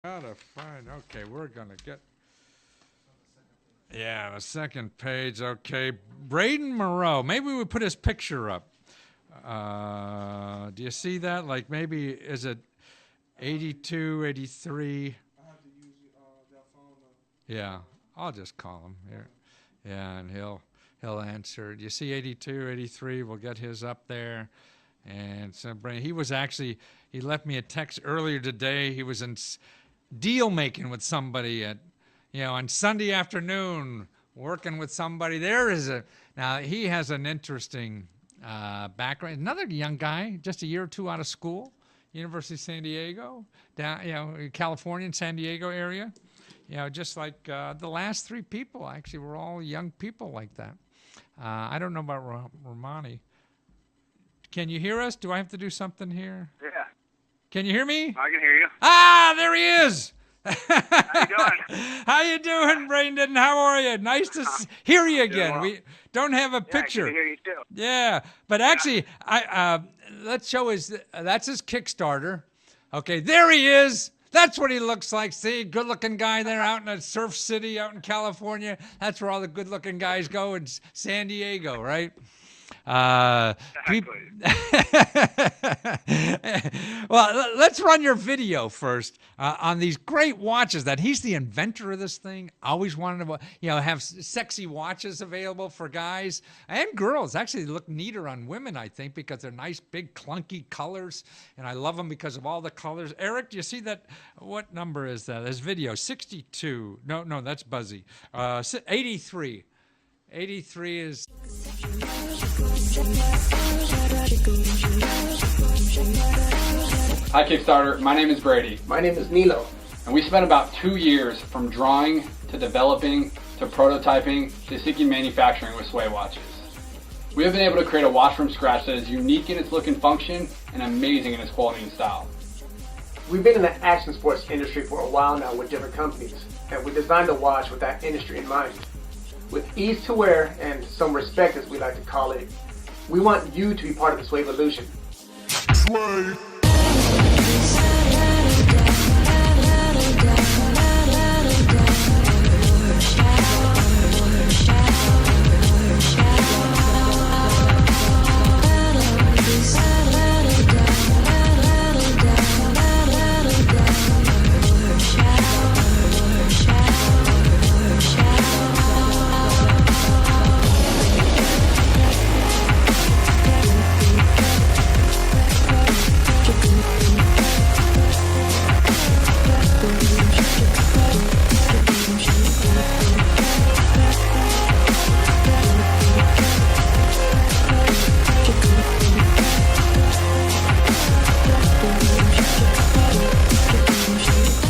Gotta find, okay, we're gonna get, yeah, the second page, okay. Braden Moreau, maybe we put his picture up. Do you see that? Like maybe, is it 82, 83? I have to use their phone. Yeah, I'll just call him here. Yeah, and he'll answer. Do you see 82, 83? We'll get his up there. And so he was actually, he left me a text earlier today. He was in deal making with somebody at, on Sunday afternoon, working with somebody. Now he has an interesting background. Another young guy, just a year or two out of school, University of San Diego, down, California and San Diego area. Just like the last three people actually were all young people like that. I don't know about Romani. Can you hear us? Do I have to do something here? Yeah. Can you hear me? I can hear you. Ah, there he is. How you doing? How you doing, Brandon? How are you? Nice to hear you again. Well. We don't have a picture. I can hear you too. Yeah, but actually, let's show that's his Kickstarter. Okay, there he is. That's what he looks like. See, good-looking guy there out in a surf city out in California. That's where all the good-looking guys go in San Diego, right? Exactly. Well, let's run your video first on these great watches. That he's the inventor of this thing. Always wanted to, have sexy watches available for guys and girls. Actually, they look neater on women, I think, because they're nice, big, clunky colors, and I love them because of all the colors. Eric, do you see that? What number is that? This video 62. No, that's Buzzy. 83. 83 is. Hi Kickstarter, my name is Brady. My name is Nilo. And we spent about 2 years from drawing to developing to prototyping to seeking manufacturing with Sway watches. We have been able to create a watch from scratch that is unique in its look and function and amazing in its quality and style. We've been in the action sports industry for a while now with different companies, and we designed a watch with that industry in mind. With ease to wear and some respect, as we like to call it, we want you to be part of the Sway evolution. Sway.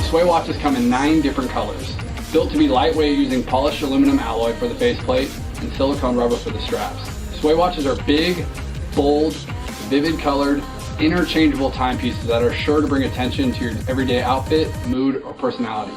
Sway watches come in 9 different colors, built to be lightweight using polished aluminum alloy for the faceplate and silicone rubber for the straps. Sway watches are big, bold, vivid colored, interchangeable timepieces that are sure to bring attention to your everyday outfit, mood, or personality.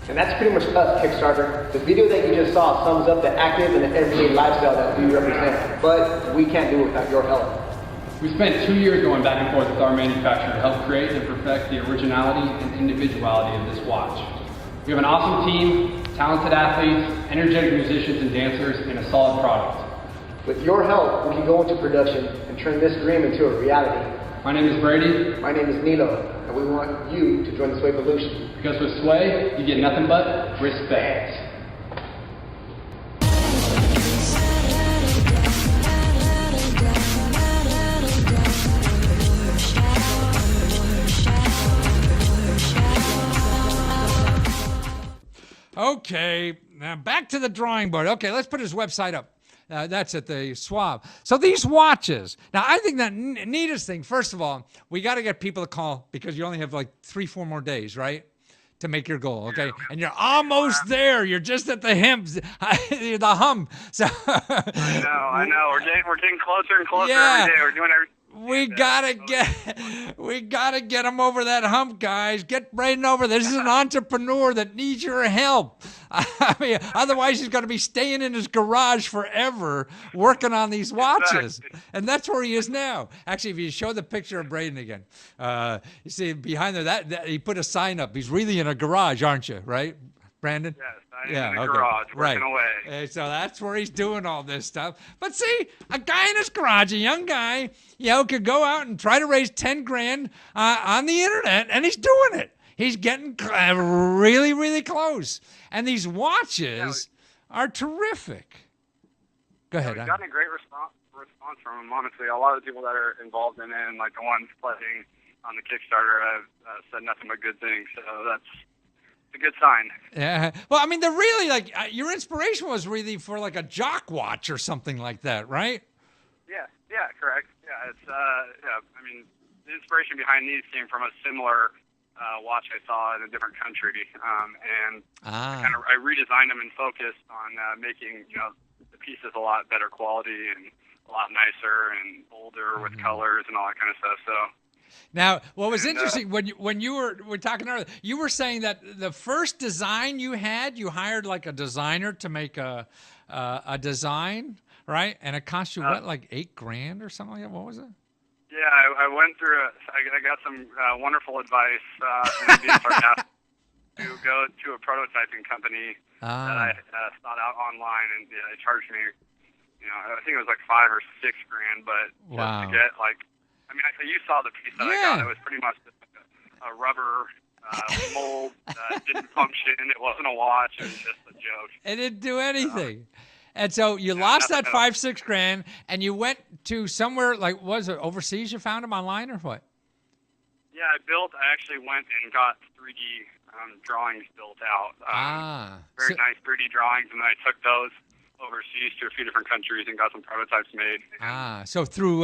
And that's pretty much us, Kickstarter. The video that you just saw sums up the active and the everyday lifestyle that we represent, but we can't do it without your help. We spent 2 years going back and forth with our manufacturer to help create and perfect the originality and individuality of this watch. We have an awesome team, talented athletes, energetic musicians and dancers, and a solid product. With your help, we can go into production and and turn this dream into a reality. My name is Brady, My name is Nilo, and we want you to join the Sway Evolution. because with Sway, you get nothing but respect. Okay, now back to the drawing board. Okay, let's put his website up. That's at the Swab. So these watches. Now, I think that neatest thing, first of all, we got to get people to call because you only have like 3-4 more days, right? To make your goal, okay? And you're almost there. You're just at the the hump. So I know. We're getting closer and closer Yeah. every day. We're doing everything. we gotta get him over that hump, guys. Get Braden over. This is an entrepreneur that needs your help. I mean, otherwise he's going to be staying in his garage forever working on these watches, and that's where he is now. Actually, if you show the picture of Braden again, you see behind there that he put a sign up. He's really in a garage, aren't you? Right, Brandon? Yes, I'm in the garage working away. So that's where he's doing all this stuff. But see, a guy in his garage, a young guy, could go out and try to raise 10 grand on the internet, and he's doing it. He's getting really, really close. And these watches are terrific. Go ahead. We've gotten a great response from them, honestly. A lot of the people that are involved in it, and like the ones pledging on the Kickstarter, have said nothing but good things. So that's a good sign. Yeah. Well, I mean, they're really like your inspiration was really for like a jock watch or something like that, right? Yeah, correct. Yeah, it's I mean, the inspiration behind these came from a similar watch I saw in a different country, and I redesigned them and focused on making the pieces a lot better quality and a lot nicer and bolder with colors and all that kind of stuff. So. Now, what was interesting when you were talking earlier, you were saying that the first design you had, you hired like a designer to make a design, right? And it cost you what, like $8 grand or something like that? What was it? Yeah, I went through I got some wonderful advice and being sarcastic to go to a prototyping company that I sought out online, and they charged me, I think it was like $5 or $6 grand, but just to get like. I mean, you saw the piece that I got. It was pretty much just like a rubber mold that didn't function. It wasn't a watch. It was just a joke. It didn't do anything. And so you lost that $5-6 grand, and you went to somewhere like, was it overseas? You found them online or what? Yeah, I actually went and got 3D drawings built out. Very nice 3D drawings, and I took those overseas to a few different countries and got some prototypes made. So through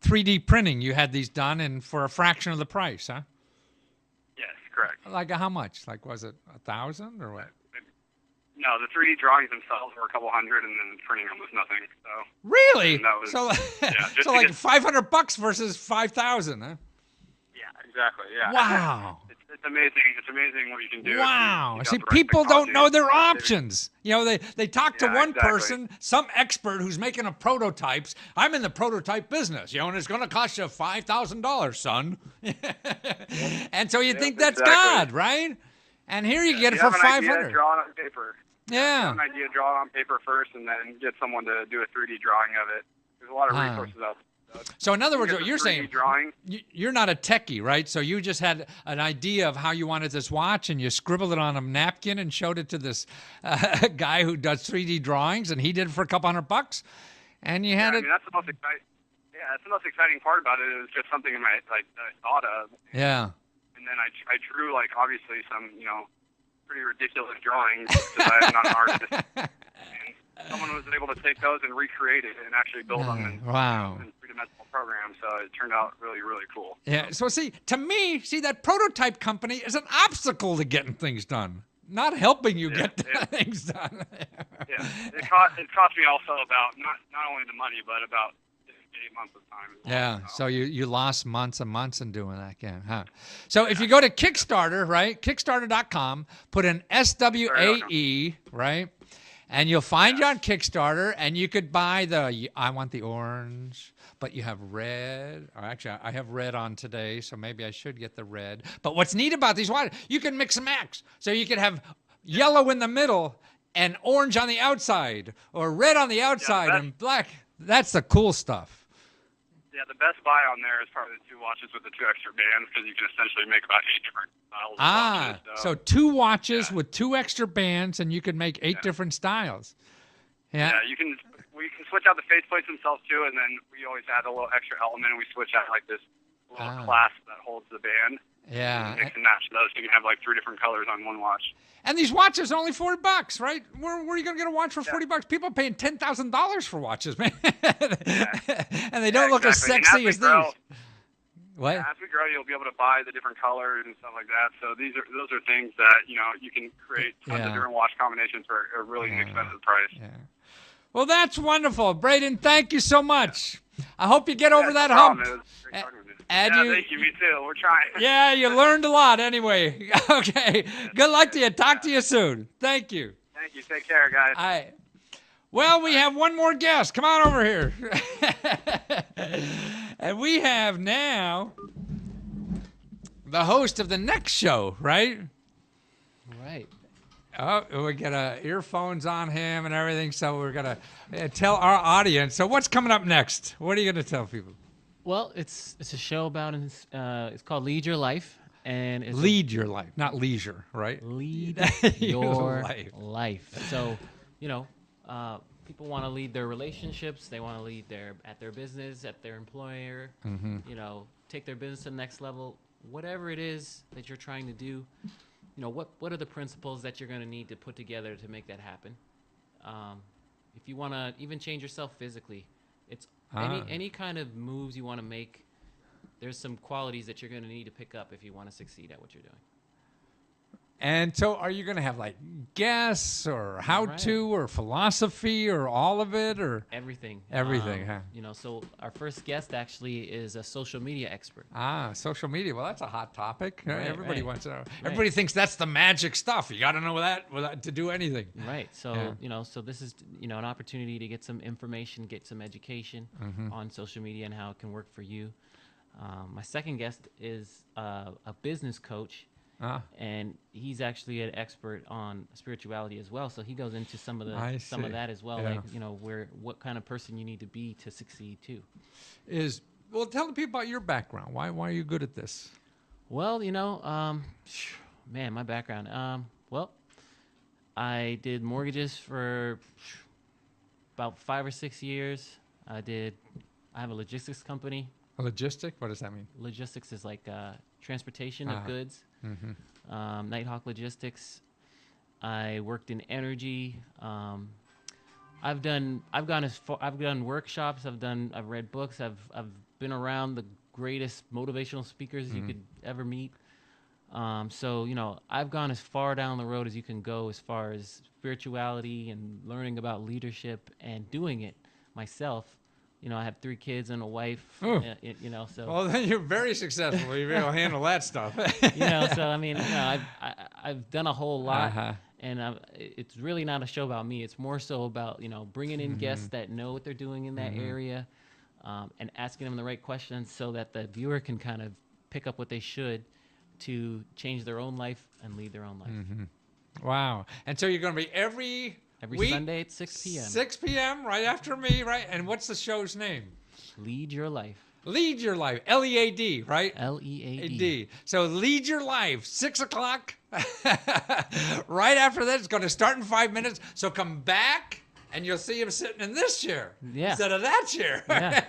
3D printing, you had these done, and for a fraction of the price, huh? Yes, correct. Like how much? Like, was it 1,000 or what? No, the 3D drawings themselves were a couple hundred, and then printing them was nothing. So really? Was, so like $500 versus 5,000, huh? Yeah, exactly. Yeah. Wow. It's amazing. It's amazing what you can do. Wow. See, people don't know their options. They talk to one person, some expert who's making a prototypes. I'm in the prototype business, and it's going to cost you $5,000, son. And so you think that's God, right? And here you get it for $500. Draw it on paper. Yeah. Have an idea, draw it on paper first, and then get someone to do a 3D drawing of it. There's a lot of resources out there. So in other words, what you're saying, drawing. You're not a techie, right? So you just had an idea of how you wanted this watch, and you scribbled it on a napkin and showed it to this guy who does 3D drawings, and he did it for a couple $100, and you had it. I mean, that's the most exciting. Yeah, that's the most exciting part about it. It was just something in my that I thought of. Yeah. And then I drew obviously some pretty ridiculous drawings because I'm not an artist. And someone was able to take those and recreate it and actually build them in three-dimensional programs. So it turned out really, really cool. Yeah. So to me, that prototype company is an obstacle to getting things done, not helping you get things done. Yeah. It cost me also about not only the money, but about 8 months of time. Yeah, so you lost months and months in doing that again, huh? So if you go to Kickstarter, right, Kickstarter.com, put in SWAE, right, and you'll find you on Kickstarter, and you could buy I want the orange, but you have red. Or actually, I have red on today, so maybe I should get the red. But what's neat about these watches, you can mix and match. So you could have yellow in the middle and orange on the outside, or red on the outside and black. That's the cool stuff. Yeah, the best buy on there is probably the 2 watches with the 2 extra bands because you can essentially make about 8 different styles of watches. So 2 watches with 2 extra bands, and you can make 8 different styles. Yeah. Yeah, we can switch out the faceplates themselves too, and then we always add a little extra element. We switch out like this little clasp that holds the band. Yeah. Mix and match those, so you can have like 3 different colors on one watch. And these watches are only $40, right? Where are you gonna get a watch for $40? People are paying $10,000 for watches, man. And they don't look as sexy as these. What? Yeah, as we grow, you'll be able to buy the different colors and stuff like that. So those are things that you can create tons of different watch combinations for a really inexpensive price. Yeah. Well, that's wonderful, Braden. Thank you so much. I hope you get over that no hump. problem. It was great talking with you. And Thank you. Me too. We're trying. Yeah, you learned a lot anyway. Okay. Good luck to you. Talk to you soon. Thank you. Thank you. Take care, guys. All right. Well, we have one more guest. Come on over here. And we have now the host of the next show, right? Right. Oh, we got earphones on him and everything, so we're going to tell our audience. So what's coming up next? What are you going to tell people? Well, it's a show about it's called Lead Your Life, and it's Lead your life, not leisure, right? Lead your life. So, people want to lead their relationships. They want to lead at their business, at their employer. Take their business to the next level. Whatever it is that you're trying to do, what are the principles that you're going to need to put together to make that happen? If you want to even change yourself physically, it's any kind of moves you want to make. There's some qualities that you're going to need to pick up if you want to succeed at what you're doing. And so are you going to have like guests or how-to or philosophy or all of it or? Everything. Everything, huh? So our first guest actually is a social media expert. Social media. Well, that's a hot topic. Right, Everybody right. wants to know. Right. Everybody thinks that's the magic stuff. You got to know that to do anything. Right. So, Yeah. So this is, an opportunity to get some information, get some education on social media and how it can work for you. My second guest is a business coach. And he's actually an expert on spirituality as well, so he goes into some of that as well, like what kind of person you need to be to succeed too. Well, tell the people about your background. Why are you good at this? Well, my background. Well, I did mortgages for about 5 or 6 years. I have a logistics company. A logistic? What does that mean? Logistics is like transportation of goods. Nighthawk Logistics. I worked in energy. I've done workshops. I've read books. I've been around the greatest motivational speakers you could ever meet. So I've gone as far down the road as you can go as far as spirituality and learning about leadership and doing it myself. I have 3 kids and a wife. So. Well, then you're very successful. You're able to handle that stuff. So I mean, I've done a whole lot, and it's really not a show about me. It's more so about bringing in guests that know what they're doing in that area, and asking them the right questions so that the viewer can kind of pick up what they should to change their own life and lead their own life. Wow! And so you're going to be every week, Sunday at 6 p.m. 6 p.m. right after me, right? And what's the show's name? Lead Your Life. Lead Your Life. L-E-A-D, right? L-E-A-D. So Lead Your Life, 6 o'clock. Right after that, it's going to start in 5 minutes. So come back, and you'll see him sitting in this chair instead of that chair. Yeah.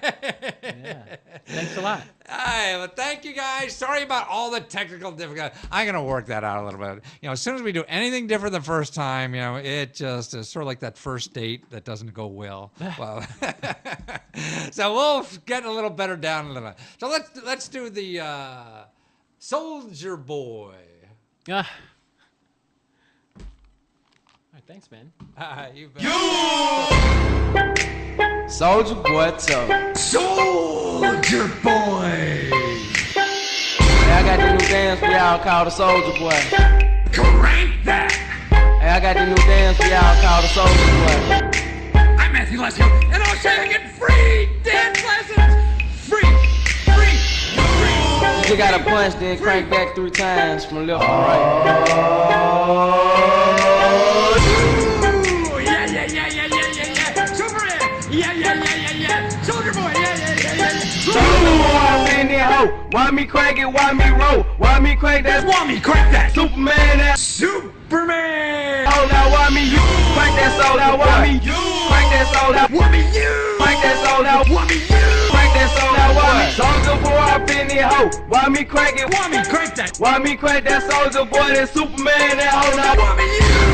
Thanks a lot. All right, well, thank you guys. Sorry about all the technical difficulties. I'm going to work that out a little bit. As soon as we do anything different the first time, it just is sort of like that first date that doesn't go well. So we'll get a little better down a little. So let's do the Soldier Boy. All right, thanks, man. You bet. Soldier Boy, tough. Soldier Boy. Hey, I got the new dance for y'all called the Soldier Boy. Crank that. Hey, I got the new dance for y'all called the Soldier Boy. I'm Matthew Lesko, and I'll show you get free dance lessons. Free. You just gotta punch, then crank back 3 times from left to right. Yeah. Super yeah. Soldier Boy, yeah. hoe? Why me crank it? Why me roll? Why me crank that? Why me crank that? Superman that. Superman. Oh, now why me you? Crank that soul. Now why me you? Crank that soul. Now why me you? Crank that soul. Now why me you? Crank that soul. Now why me? Soldier boy up in the hoe. Why me crank it? Why me crank that? Why me crank that soldier boy? That Superman that hoe. Now why me you?